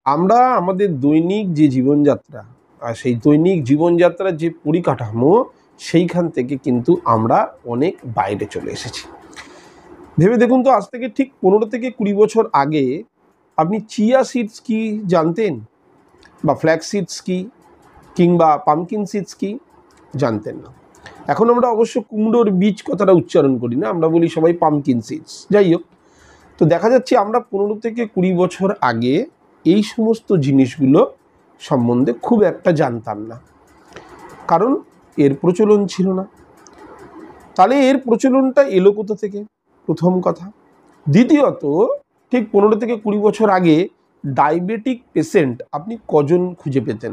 আমরা আমাদের দৈনিক যে জীবনযাত্রা আর সেই দৈনিক জীবনযাত্রার যে পরিকাঠামো সেইখান থেকে কিন্তু আমরা অনেক বাইরে চলে এসেছি। ভেবে দেখুন তো, আজ থেকে ঠিক 15 থেকে 20 বছর আগে আপনি চিয়া সিডস কি জানতেন, বা ফ্ল্যাক্স সিডস কি, কিংবা পামকিন সিডস কি জানতেন না। এখন আমরা অবশ্য কুমড়োর বীজ কথাটা উচ্চারণ করি না, আমরা বলি সবাই পামকিন সিডস। যাই হোক, তো দেখা যাচ্ছে আমরা 15 থেকে 20 বছর আগে এই সমস্ত জিনিসগুলো সম্বন্ধে খুব একটা জানতাম না, কারণ এর প্রচলন ছিল না। তাহলে এর প্রচলনটা এলো কোথা থেকে, প্রথম কথা। দ্বিতীয়ত, ঠিক 15 থেকে 20 বছর আগে ডায়াবেটিক পেশেন্ট আপনি কজন খুঁজে পেতেন?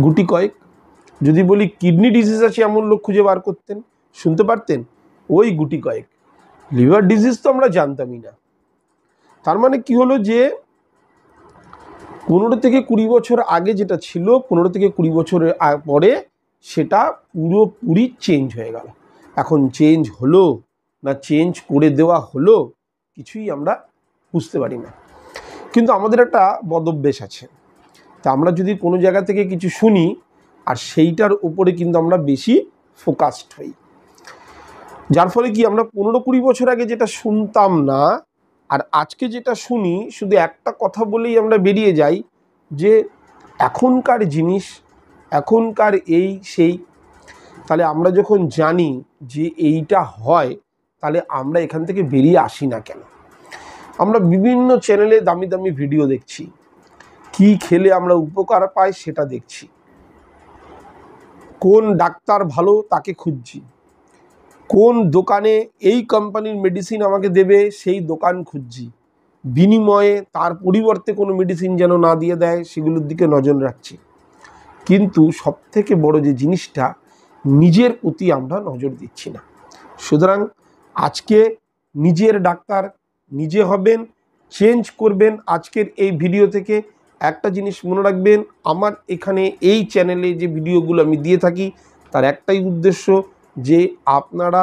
গুটি কয়েক। যদি বলি কিডনি ডিজিজ আছে এমন লোক খুঁজে বার করতেন, শুনতে পারতেন? ওই গুটি কয়েক। লিভার ডিজিজ তো আমরা জানতামই না। তার মানে কি হলো, যে 15 থেকে 20 বছর আগে যেটা ছিল, 15 থেকে 20 বছরের পরে সেটা পুরোপুরি চেঞ্জ হয়ে গেল। এখন চেঞ্জ হলো না চেঞ্জ করে দেওয়া হলো, কিছুই আমরা বুঝতে পারি না। কিন্তু আমাদের একটা বদভ্যাস আছে, তা আমরা যদি কোনো জায়গা থেকে কিছু শুনি আর সেইটার উপরে কিন্তু আমরা বেশি ফোকাসড হই, যার ফলে কি আমরা 15-20 বছর আগে যেটা শুনতাম না আর আজকে যেটা শুনি, শুধু একটা কথা বলেই আমরা বেরিয়ে যাই যে এখনকার জিনিস, এখনকার এই সেই। তাহলে আমরা যখন জানি যে এইটা হয়, তাহলে আমরা এখান থেকে বেরিয়ে আসি না কেন? আমরা বিভিন্ন চ্যানেলে দামি দামি ভিডিও দেখছি, কি খেলে আমরা উপকার পাই সেটা দেখছি, কোন ডাক্তার ভালো তাকে খুঁজছি, কোন দোকানে এই কোম্পানির মেডিসিন আমাকে দেবে সেই দোকান খুঁজছি, বিনিময়ে তার পরিবর্তে কোনো মেডিসিন যেন না দিয়ে দেয় সেগুলোর দিকে নজর রাখছি। কিন্তু সবথেকে বড় যে জিনিসটা, নিজের প্রতি আমরা নজর দিচ্ছি না। সুতরাং আজকে নিজের ডাক্তার নিজে হবেন, চেঞ্জ করবেন। আজকের এই ভিডিও থেকে একটা জিনিস মনে রাখবেন, আমার এখানে এই চ্যানেলে যে ভিডিওগুলো আমি দিয়ে থাকি তার একটাই উদ্দেশ্য, যে আপনারা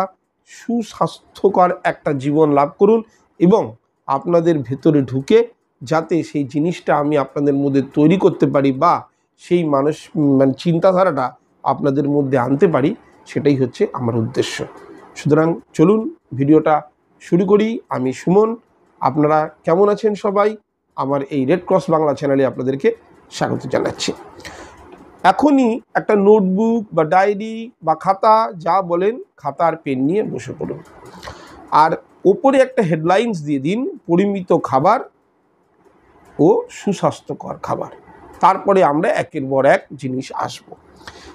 সুস্বাস্থ্যকর একটা জীবন লাভ করুন এবং আপনাদের ভেতরে ঢুকে যাতে সেই জিনিসটা আমি আপনাদের মধ্যে তৈরি করতে পারি, বা সেই মানে চিন্তাধারাটা আপনাদের মধ্যে আনতে পারি, সেটাই হচ্ছে আমার উদ্দেশ্য। সুতরাং চলুন ভিডিওটা শুরু করি। আমি সুমন, আপনারা কেমন আছেন সবাই? আমার এই রেড ক্রস বাংলা চ্যানেলে আপনাদেরকে স্বাগত জানাচ্ছি। এখনই একটা নোটবুক বা ডায়েরি বা খাতা, যা বলেন, খাতা আর পেন নিয়ে বসে পড়ুন, আর ওপরে একটা হেডলাইন্স দিয়ে দিন, পরিমিত খাবার ও সুস্বাস্থ্যকর খাবার। তারপরে আমরা একের পর এক জিনিস আসব।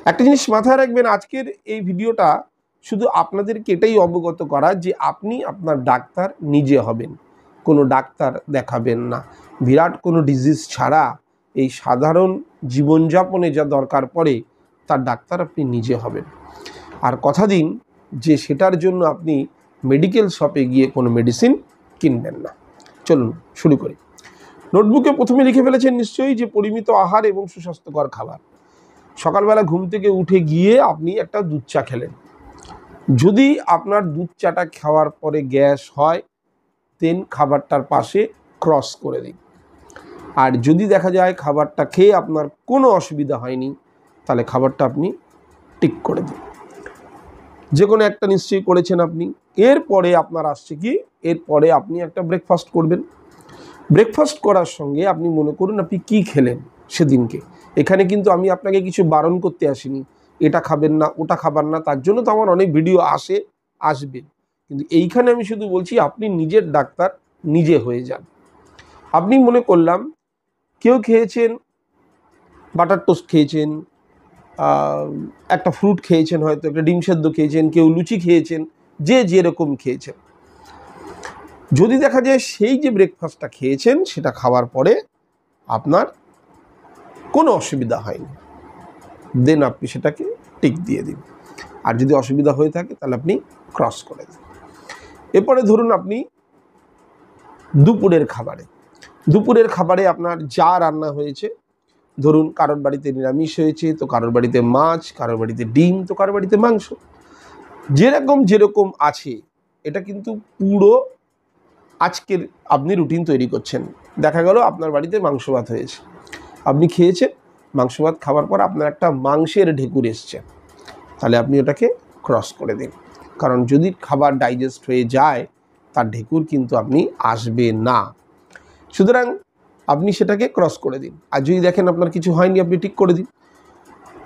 একটা জিনিস মাথায় রাখবেন, আজকের এই ভিডিওটা শুধু আপনাদেরকে এটাই অবগত করা যে আপনি আপনার ডাক্তার নিজে হবেন, কোনো ডাক্তার দেখাবেন না। বিরাট কোনো ডিজিজ ছাড়া এই সাধারণ জীবনযাপনে যা দরকার পড়ে তার ডাক্তার আপনি নিজে হবেন। আর কথা দিন যে সেটার জন্য আপনি মেডিকেল শপে গিয়ে কোনো মেডিসিন কিনবেন না। চলুন শুরু করি। নোটবুকে প্রথমে লিখে ফেলেছেন নিশ্চয়ই যে পরিমিত আহার এবং সুস্বাস্থ্যকর খাবার। সকালবেলা ঘুম থেকে উঠে গিয়ে আপনি একটা দুধ চা খেলেন। যদি আপনার দুধ চাটা খাওয়ার পরে গ্যাস হয়, দেন খাবারটার পাশে ক্রস করে দিন। আর যদি দেখা যায় খাবারটা খেয়ে আপনার কোনো অসুবিধা হয়নি, তাহলে খাবারটা আপনি টিক করে দিন। যে কোনো একটা নিশ্চয়ই করেছেন আপনি। এরপরে আপনার আসছে কি, এরপরে আপনি একটা ব্রেকফাস্ট করবেন। ব্রেকফাস্ট করার সঙ্গে আপনি মনে করুন আপনি কি খেলেন সেদিনকে। এখানে কিন্তু আমি আপনাকে কিছু বারণ করতে আসিনি, এটা খাবেন না ওটা খাবার না, তার জন্য তো আমার অনেক ভিডিও আসবে। কিন্তু এইখানে আমি শুধু বলছি আপনি নিজের ডাক্তার নিজে হয়ে যান। আপনি মনে করলাম কেউ খেয়েছেন বাটার টোস্ট খেয়েছেন, একটা ফ্রুট খেয়েছেন, হয়তো একটা ডিম সেদ্ধ খেয়েছেন, কেউ লুচি খেয়েছেন, যে যেরকম খেয়েছেন। যদি দেখা যায় সেই যে ব্রেকফাস্টটা খেয়েছেন সেটা খাওয়ার পরে আপনার কোনো অসুবিধা হয়নি, দেন আপনি সেটাকে টিক দিয়ে দিন। আর যদি অসুবিধা হয়ে থাকে তাহলে আপনি ক্রস করে দিন। এরপরে ধরুন আপনি দুপুরের খাবারে আপনার যা রান্না হয়েছে, ধরুন কারোর বাড়িতে নিরামিষ হয়েছে, তো কারোর বাড়িতে মাছ, কারোর বাড়িতে ডিম, তো কারোর বাড়িতে মাংস, যেরকম আছে। এটা কিন্তু পুরো আজকের আপনি রুটিন তৈরি করছেন। দেখা গেল আপনার বাড়িতে মাংস ভাত হয়েছে, আপনি খেয়েছেন, মাংস ভাত খাওয়ার পর আপনার একটা মাংসের ঢেকুর এসছে, তাহলে আপনি ওটাকে ক্রস করে দিন, কারণ যদি খাবার ডাইজেস্ট হয়ে যায় তার ঢেকুর কিন্তু আপনি আসবে না। সুতরাং আপনি সেটাকে ক্রস করে দিন। আর যদি দেখেন আপনার কিছু হয়নি, আপনি ঠিক করে দিন।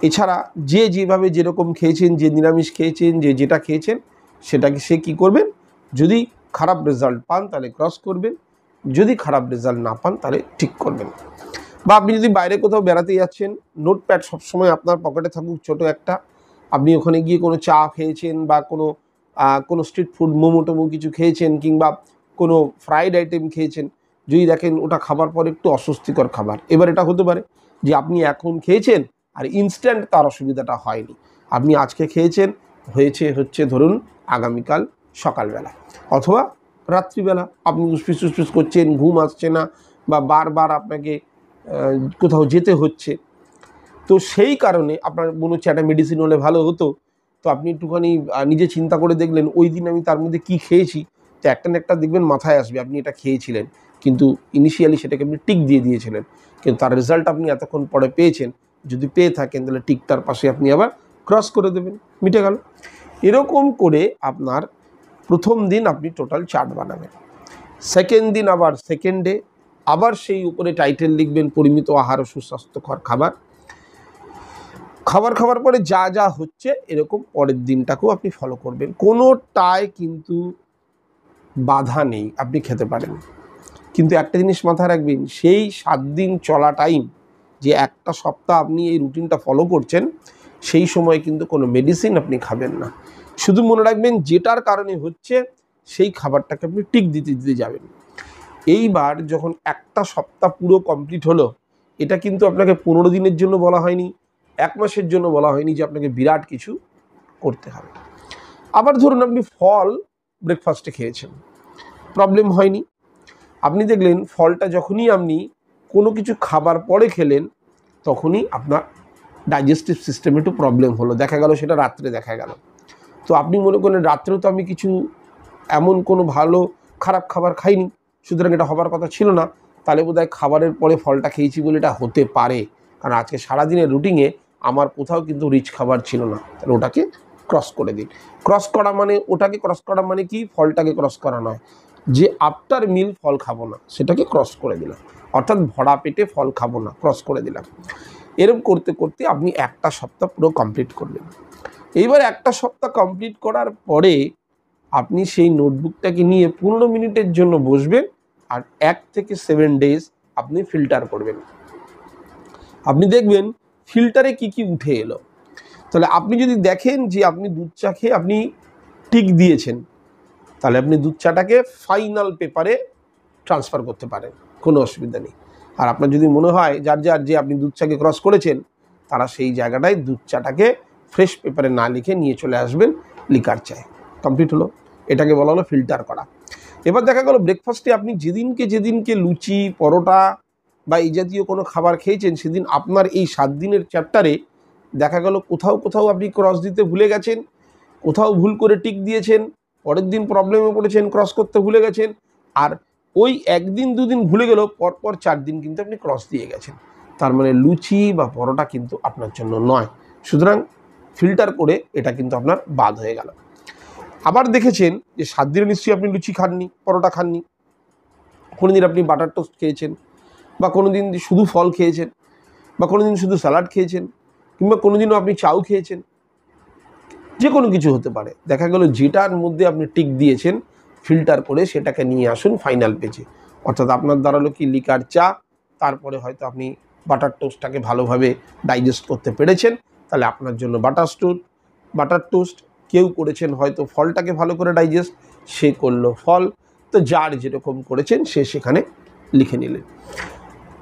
এছাড়া যে যেভাবে যেরকম খেয়েছেন, যে নিরামিষ খেয়েছেন, যে যেটা খেয়েছেন সেটাকে সে কী করবেন, যদি খারাপ রেজাল্ট পান তাহলে ক্রস করবেন, যদি খারাপ রেজাল্ট না পান তাহলে ঠিক করবেন। বা আপনি যদি বাইরে কোথাও বেড়াতে যাচ্ছেন, নোটপ্যাড সবসময় আপনার পকেটে থাকুক ছোটো একটা। আপনি ওখানে গিয়ে কোনো চা খেয়েছেন বা কোনো স্ট্রিট ফুড মোমো টোমো কিছু খেয়েছেন, কিংবা কোনো ফ্রাইড আইটেম খেয়েছেন, যদি দেখেন ওটা খাবার পর একটু অস্বস্তিকর খাবার, এবার এটা হতে পারে যে আপনি এখন খেয়েছেন আর ইনস্ট্যান্ট তার অসুবিধাটা হয়নি, আপনি আজকে খেয়েছেন, হচ্ছে ধরুন আগামীকাল সকালবেলা অথবা রাত্রিবেলা আপনি উসপিস করছেন, ঘুম আসছে না বা বারবার আপনাকে কোথাও যেতে হচ্ছে, তো সেই কারণে আপনার মনে হচ্ছে একটা মেডিসিন হলে ভালো হতো। তো আপনি একটুখানি নিজে চিন্তা করে দেখলেন ওই দিন আমি তার মধ্যে কী খেয়েছি, তো একটা না একটা দেখবেন মাথায় আসবে আপনি এটা খেয়েছিলেন, কিন্তু ইনিশিয়ালি সেটাকে আপনি টিক দিয়ে দিয়েছিলেন, কিন্তু তার রেজাল্ট আপনি এতক্ষণ পরে পেয়েছেন। যদি পেয়ে থাকেন তাহলে টিকটার পাশে আপনি আবার ক্রস করে দেবেন, মিটে গেল। এরকম করে আপনার প্রথম দিন আপনি টোটাল চার্ট বানাবেন, সেকেন্ড দিন আবার সেকেন্ডে আবার সেই উপরে টাইটেল লিখবেন পরিমিত আহার ও সুস্বাস্থ্যকর খাবার। খাবার পরে যা যা হচ্ছে এরকম পরের দিনটাকেও আপনি ফলো করবেন, কোনোটায় কিন্তু বাধা নেই, আপনি খেতে পারেন। কিন্তু একটা জিনিস মাথায় রাখবেন, সেই 7 দিন চলা টাইম, যে একটা সপ্তাহ আপনি এই রুটিনটা ফলো করছেন, সেই সময় কিন্তু কোনো মেডিসিন আপনি খাবেন না। শুধু মনে রাখবেন যেটার কারণে হচ্ছে সেই খাবারটাকে আপনি টিক দিতে দিতে যাবেন। এইবার যখন একটা সপ্তাহ পুরো কমপ্লিট হলো, এটা কিন্তু আপনাকে 15 দিনের জন্য বলা হয়নি, 1 মাসের জন্য বলা হয়নি যে আপনাকে বিরাট কিছু করতে হবে। আবার ধরুন আপনি ফল ব্রেকফাস্টে খেয়েছেন, প্রবলেম হয়নি, আপনি দেখলেন ফলটা যখনই আপনি কোনো কিছু খাবার পরে খেলেন তখনই আপনার ডাইজেস্টিভ সিস্টেমে একটু প্রবলেম হলো, দেখা গেল সেটা রাত্রে দেখা গেল। তো আপনি মনে করেন রাত্রেও তো আমি কিছু এমন কোনো ভালো খারাপ খাবার খাইনি, সুতরাং এটা হবার কথা ছিল না, তাহলে বোধহয় খাবারের পরে ফলটা খেয়েছি বলে এটা হতে পারে, কারণ আজকে সারাদিনের রুটিনে আমার কোথাও কিন্তু রিচ খাবার ছিল না, তাহলে ওটাকে ক্রস করে দিন। ওটাকে ক্রস করা মানে কি, ফলটাকে ক্রস করা নয়, যে আফটার মিল ফল খাবো না সেটাকে ক্রস করে দিলাম, অর্থাৎ ভরা পেটে ফল খাবো না, ক্রস করে দিলাম। এরকম করতে করতে আপনি একটা সপ্তাহ পুরো কমপ্লিট করলেন। এইবার একটা সপ্তাহ কমপ্লিট করার পরে আপনি সেই নোটবুকটাকে নিয়ে 15 মিনিটের জন্য বসবেন আর 1 থেকে 7 ডেজ আপনি ফিল্টার করবেন। আপনি দেখবেন ফিল্টারে কি কি উঠে এলো। তাহলে আপনি যদি দেখেন যে আপনি দুধ চা খেয়ে আপনি টিক দিয়েছেন, তাহলে আপনি দুধ চাটাকে ফাইনাল পেপারে ট্রান্সফার করতে পারেন, কোনো অসুবিধা নেই। আর আপনার যদি মনে হয় যার যে আপনি দুধ চাকে ক্রস করেছেন, তারা সেই জায়গাটায় দুধ চাটাকে ফ্রেশ পেপারে না লিখে নিয়ে চলে আসবেন লিকার চায়। কমপ্লিট হলো, এটাকে বলা হলো ফিল্টার করা। এবার দেখা গেল ব্রেকফাস্টে আপনি যেদিনকে লুচি পরোটা বা এই জাতীয় কোনো খাবার খেয়েছেন, সেদিন আপনার এই 7 দিনের চ্যাপ্টারে দেখা গেল কোথাও আপনি ক্রস দিতে ভুলে গেছেন, কোথাও ভুল করে টিক দিয়েছেন, পরের দিন প্রবলেমে পড়েছেন, ক্রস করতে ভুলে গেছেন, আর ওই 1 দিন 2 দিন ভুলে গেলেও পরপর 4 দিন কিন্তু আপনি ক্রস দিয়ে গেছেন। তার মানে লুচি বা পরোটা কিন্তু আপনার জন্য নয়। সুতরাং ফিল্টার করে এটা কিন্তু আপনার বাদ হয়ে গেল। আবার দেখেছেন যে 7 দিনে নিশ্চয়ই আপনি লুচি খাননি, পরোটা খাননি, কোনো দিন আপনি বাটার টোস্ট খেয়েছেন, বা কোনো দিন শুধু ফল খেয়েছেন, বা কোনো দিন শুধু স্যালাড খেয়েছেন, কিংবা কোনো দিনও আপনি চাউ খেয়েছেন, যে কোনো কিছু হতে পারে। দেখা গেল যেটার মধ্যে আপনি টিক দিয়েছেন ফিল্টার করে সেটাকে নিয়ে আসুন ফাইনাল পেজে। অর্থাৎ আপনার দাঁড়ালো কি লিকার চা, তারপরে হয়তো আপনি বাটার টোস্টটাকে ভালোভাবে ডাইজেস্ট করতে পেরেছেন, তাহলে আপনার জন্য বাটার টোস্ট। কেউ করেছেন হয়তো ফলটাকে ভালো করে ডাইজেস্ট, সে করলো ফল। তো যার যেরকম করেছেন সে সেখানে লিখে নিলেন।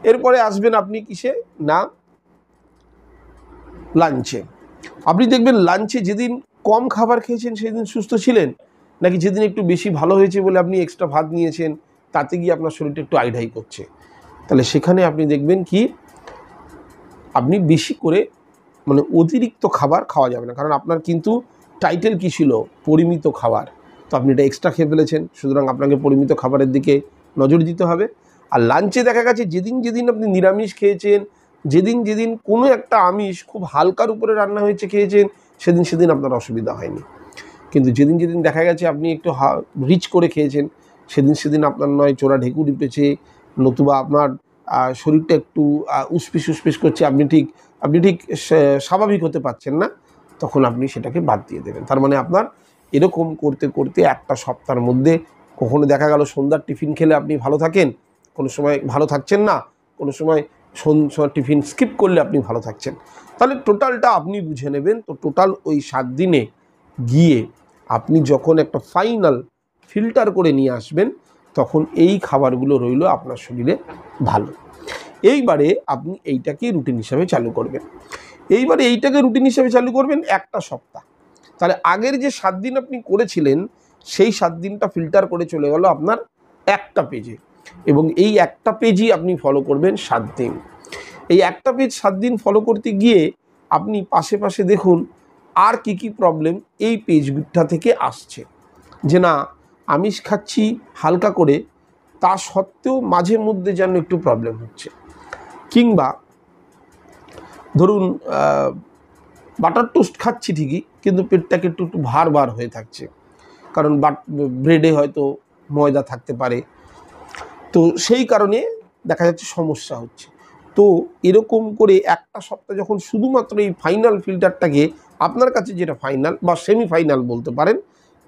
এরপরে আসবেন আপনি কিসে না, লাঞ্চে। আপনি দেখবেন লাঞ্চে যেদিন কম খাবার খেয়েছেন সেদিন সুস্থ ছিলেন, নাকি যেদিন একটু বেশি ভালো হয়েছে বলে আপনি এক্সট্রা ভাত নিয়েছেন তাতে গিয়ে আপনার শরীরটা একটু আইঢাই করছে। তাহলে সেখানে আপনি দেখবেন কি আপনি বেশি করে মানে অতিরিক্ত খাবার খাওয়া যাবে না, কারণ আপনার কিন্তু টাইটেল কী ছিল, পরিমিত খাবার। তো আপনি এটা এক্সট্রা খেয়ে ফেলেছেন, সুতরাং আপনাকে পরিমিত খাবারের দিকে নজর দিতে হবে। আর লাঞ্চে দেখা গেছে যেদিন যেদিন আপনি নিরামিষ খেয়েছেন, যেদিন যেদিন কোনো একটা আমিষ খুব হালকার উপরে রান্না হয়েছে খেয়েছেন, সেদিন সেদিন আপনার অসুবিধা হয়নি। কিন্তু যেদিন যেদিন দেখা গেছে আপনি একটু রিচ করে খেয়েছেন, সেদিন সেদিন আপনার নয় চোরা ঢেকুর উঠেছে, নতুবা আপনার শরীরটা একটু উসপিস করছে, আপনি ঠিক স্বাভাবিক হতে পারছেন না, তখন আপনি সেটাকে বাদ দিয়ে দেবেন। তার মানে আপনার এরকম করতে করতে একটা সপ্তাহের মধ্যে কখনো দেখা গেল সন্ধ্যার টিফিন খেলে আপনি ভালো থাকেন, কোনো সময় ভালো থাকছেন না, কোনো সময় টিফিন স্কিপ করলে আপনি ভালো থাকছেন। তাহলে টোটালটা আপনি বুঝে নেবেন। তো টোটাল ওই 7 দিনে গিয়ে আপনি যখন একটা ফাইনাল ফিল্টার করে নিয়ে আসবেন, তখন এই খাবারগুলো রইল আপনার শরীরে ভালো। এইবারে আপনি এইটাকে রুটিন হিসাবে চালু করবেন। একটা সপ্তাহ। তাহলে আগের যে 7 দিন আপনি করেছিলেন, সেই 7 দিনটা ফিল্টার করে চলে গেল আপনার একটা পেজে, এবং এই একটা পেজই আপনি ফলো করবেন 7 দিন। এই একটা পেজ 7 দিন ফলো করতে গিয়ে আপনি পাশে পাশে দেখুন আর কি প্রবলেম এই পেজটা থেকে আসছে। যে না, আমিষ খাচ্ছি হালকা করে, তা সত্ত্বেও মাঝে মধ্যে যেন একটু প্রবলেম হচ্ছে, কিংবা ধরুন বাটার টোস্ট খাচ্ছি ঠিকই, কিন্তু পেটটাকে একটু ভার হয়ে থাকছে, কারণ ব্রেডে হয়তো ময়দা থাকতে পারে, তো সেই কারণে দেখা যাচ্ছে সমস্যা হচ্ছে। তো এরকম করে একটা সপ্তাহ যখন শুধুমাত্র এই ফাইনাল ফিল্টারটাকে, আপনার কাছে যেটা ফাইনাল বা সেমিফাইনাল বলতে পারেন,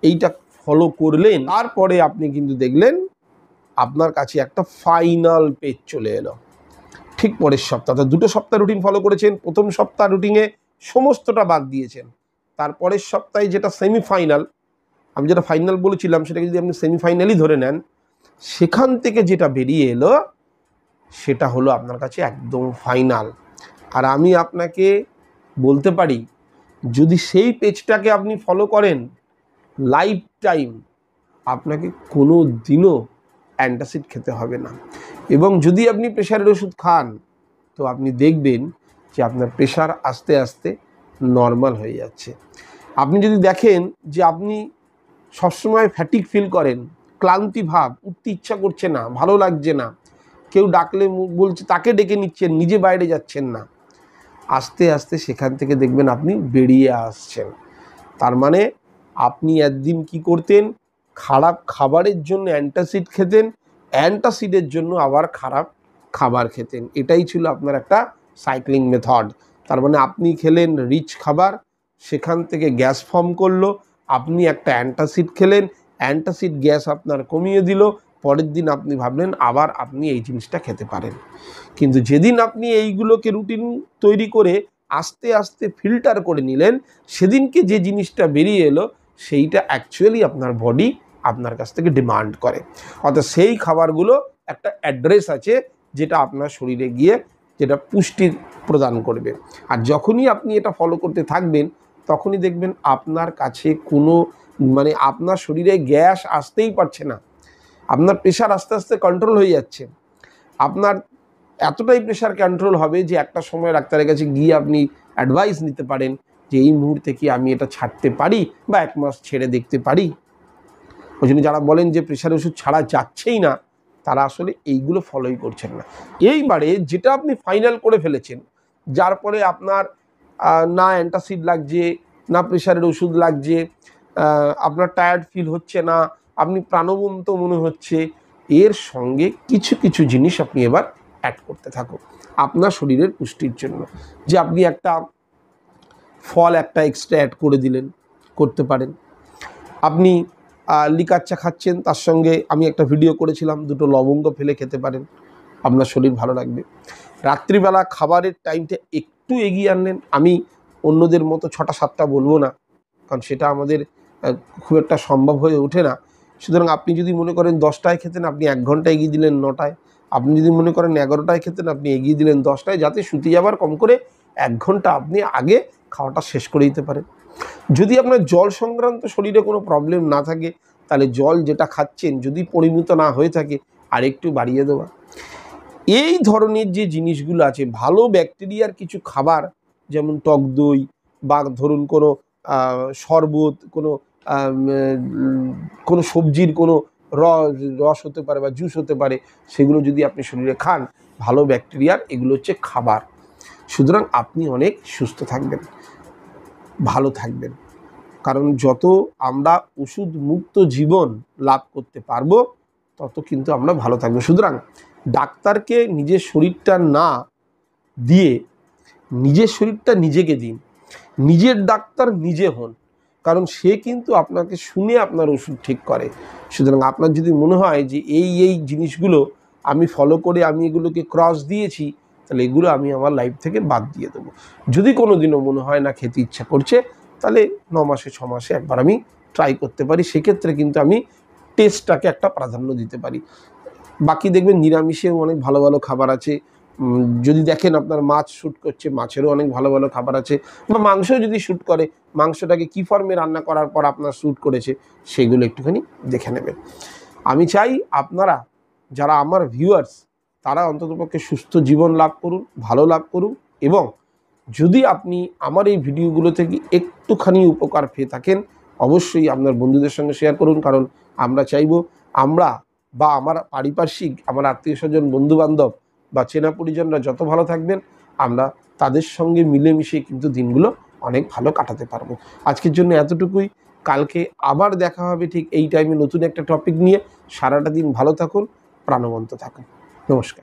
এইটা ফলো করলেন, তারপরে আপনি কিন্তু দেখলেন আপনার কাছে একটা ফাইনাল পেজ চলে এলো। ঠিক পরের সপ্তাহ, 2 সপ্তাহ রুটিন ফলো করেছেন, প্রথম সপ্তাহ রুটিনে সমস্তটা বাদ দিয়েছেন, তারপরের সপ্তাহে যেটা সেমিফাইনাল, আমি যেটা ফাইনাল বলেছিলাম সেটাকে যদি আপনি সেমিফাইনালই ধরে নেন, সেখান থেকে যেটা বেরিয়ে এলো সেটা হলো আপনার কাছে একদম ফাইনাল। আর আমি আপনাকে বলতে পারি, যদি সেই পেজটাকে আপনি ফলো করেন লাইফ টাইম, আপনাকে কোনো দিনও অ্যান্টাসিড খেতে হবে না। এবং যদি আপনি প্রেশারের ওষুধ খান, তো আপনি দেখবেন যে আপনার প্রেশার আস্তে আস্তে নর্মাল হয়ে যাচ্ছে। আপনি যদি দেখেন যে আপনি সবসময় ফ্যাটিক ফিল করেন, ক্লান্তি ভাব, উঠতে ইচ্ছা করছে না, ভালো লাগছে না, কেউ ডাকলে বলছে তাকে ডেকে নিচ্ছেন, নিজে বাইরে যাচ্ছেন না, আস্তে আস্তে সেখান থেকে দেখবেন আপনি বেরিয়ে আসছেন। তার মানে আপনি একদিন কি করতেন, খারাপ খাবারের জন্য অ্যান্টাসিড খেতেন, অ্যান্টাসিডের জন্য আবার খারাপ খাবার খেতেন। এটাই ছিল আপনার একটা সাইক্লিং মেথড। তার মানে আপনি খেলেন রিচ খাবার, সেখান থেকে গ্যাস ফর্ম করলো, আপনি একটা অ্যান্টাসিড খেলেন, অ্যান্টাসিড গ্যাস আপনার কমিয়ে দিল, পরের দিন আপনি ভাবলেন আবার আপনি এই জিনিসটা খেতে পারেন। কিন্তু যেদিন আপনি এইগুলোকে রুটিন তৈরি করে আস্তে আস্তে ফিল্টার করে নিলেন, সেদিনকে যে জিনিসটা বেরিয়ে এলো সেইটা অ্যাকচুয়ালি আপনার বডি আপনার কাছ থেকে ডিমান্ড করে। অর্থাৎ সেই খাবারগুলো একটা অ্যাড্রেস আছে যেটা আপনার শরীরে গিয়ে যেটা পুষ্টি প্রদান করবে। আর যখনই আপনি এটা ফলো করতে থাকবেন, তখনই দেখবেন আপনার কাছে কোনো আপনার শরীরে গ্যাস আসতেই পারছে না, আপনার প্রেশার আস্তে আস্তে কন্ট্রোল হয়ে যাচ্ছে। আপনার এতটাই প্রেশার কন্ট্রোল হবে যে একটা সময় ডাক্তারের কাছে গিয়ে আপনি অ্যাডভাইস নিতে পারেন যে এই মুহূর্তে কি আমি এটা ছাড়তে পারি বা 1 মাস ছেড়ে দেখতে পারি। ওই জন্য যারা বলেন যে প্রেশার ওষুধ ছাড়া যাচ্ছেই না, তারা আসলে এইগুলো ফলোই করছেন না। এইবারে যেটা আপনি ফাইনাল করে ফেলেছেন, যার পরে আপনার না অ্যান্টাসিড লাগছে, না প্রেশারের ওষুধ লাগছে, আপনার টায়ার্ড ফিল হচ্ছে না, আপনি প্রাণবন্ত মনে হচ্ছে, এর সঙ্গে কিছু কিছু জিনিস আপনি এবার অ্যাড করতে থাকুন আপনার শরীরের পুষ্টির জন্য। যে আপনি একটা ফল একটা এক্সট্রা অ্যাড করে দিলেন, করতে পারেন। আপনি লিকার চা খাচ্ছেন, তার সঙ্গে আমি একটা ভিডিও করেছিলাম, 2টো লবঙ্গ ফেলে খেতে পারেন, আপনার শরীর ভালো লাগবে। রাত্রিবেলা খাবারের টাইমটা একটু এগিয়ে আনলেন। আমি অন্যদের মতো 6টা 7টা বলবো না, কারণ সেটা আমাদের খুব একটা সম্ভব হয়ে ওঠে না। সুতরাং আপনি যদি মনে করেন 10টায় খেতেন, আপনি 1 ঘন্টা এগিয়ে দিলেন 9টায়। আপনি যদি মনে করেন 11টায় খেতেন, আপনি এগিয়ে দিলেন 10টায়, যাতে শুতে যাবার কম করে 1 ঘন্টা আপনি আগে খাওয়াটা শেষ করে দিতে পারেন। যদি আপনার জল সংক্রান্ত শরীরে কোনো প্রবলেম না থাকে, তাহলে জল যেটা খাচ্ছেন যদি পরিমিত না হয়ে থাকে, আর একটু বাড়িয়ে দেওয়া। এই ধরনের যে জিনিসগুলো আছে, ভালো ব্যাকটেরিয়ার কিছু খাবার, যেমন টক দই বা ধরুন কোনো শরবত, কোনো সবজির কোনো রস হতে পারে বা জুস হতে পারে, সেগুলো যদি আপনি শরীরে খান, ভালো ব্যাকটেরিয়ার এগুলো হচ্ছে খাবার। সুতরাং আপনি অনেক সুস্থ থাকবেন, ভালো থাকবেন। কারণ যত আমরা ওষুধ মুক্ত জীবন লাভ করতে পারবো, তত কিন্তু আমরা ভালো থাকবো। সুতরাং ডাক্তারকে নিজের শরীরটা না দিয়ে নিজের শরীরটা নিজেকে দিন, নিজের ডাক্তার নিজে হন, কারণ সে কিন্তু আপনাকে শুনে আপনার ওষুধ ঠিক করে। সুতরাং আপনার যদি মনে হয় যে এই জিনিসগুলো আমি ফলো করে আমি এগুলোকে ক্রস দিয়েছি, তাহলে এগুলো আমি আমার লাইফ থেকে বাদ দিয়ে দেবো। যদি কোনো দিনও মনে হয় না খেতে ইচ্ছা করছে, তাহলে 9 মাসে 6 মাসে একবার আমি ট্রাই করতে পারি। সেক্ষেত্রে কিন্তু আমি টেস্টটাকে একটা প্রাধান্য দিতে পারি। বাকি দেখবেন নিরামিষেও অনেক ভালো ভালো খাবার আছে। যদি দেখেন আপনার মাছ শ্যুট করছে, মাছেরও অনেক ভালো ভালো খাবার আছে। বা মাংসও যদি শ্যুট করে, মাংসটাকে কী ফর্মে রান্না করার পর আপনার শ্যুট করেছে, সেগুলো একটুখানি দেখে নেবেন। আমি চাই আপনারা যারা আমার ভিউয়ার্স, তারা অন্ততপক্ষে সুস্থ জীবন লাভ করুন, ভালো লাভ করুন। এবং যদি আপনি আমার এই ভিডিওগুলো থেকে একটুখানি উপকার পেয়ে থাকেন, অবশ্যই আপনার বন্ধুদের সঙ্গে শেয়ার করুন। কারণ আমরা চাইব আমরা বা আমার পারিপার্শ্বিক, আমার আত্মীয়স্বজন, বন্ধুবান্ধব বা চেনা পরিজনরা যত ভালো থাকবেন, আমরা তাদের সঙ্গে মিলেমিশে কিন্তু দিনগুলো অনেক ভালো কাটাতে পারবো। আজকের জন্য এতটুকুই। কালকে আবার দেখা হবে ঠিক এই টাইমে নতুন একটা টপিক নিয়ে। সারাটা দিন ভালো থাকুন, প্রাণবন্ত থাকুন। নমস্কার।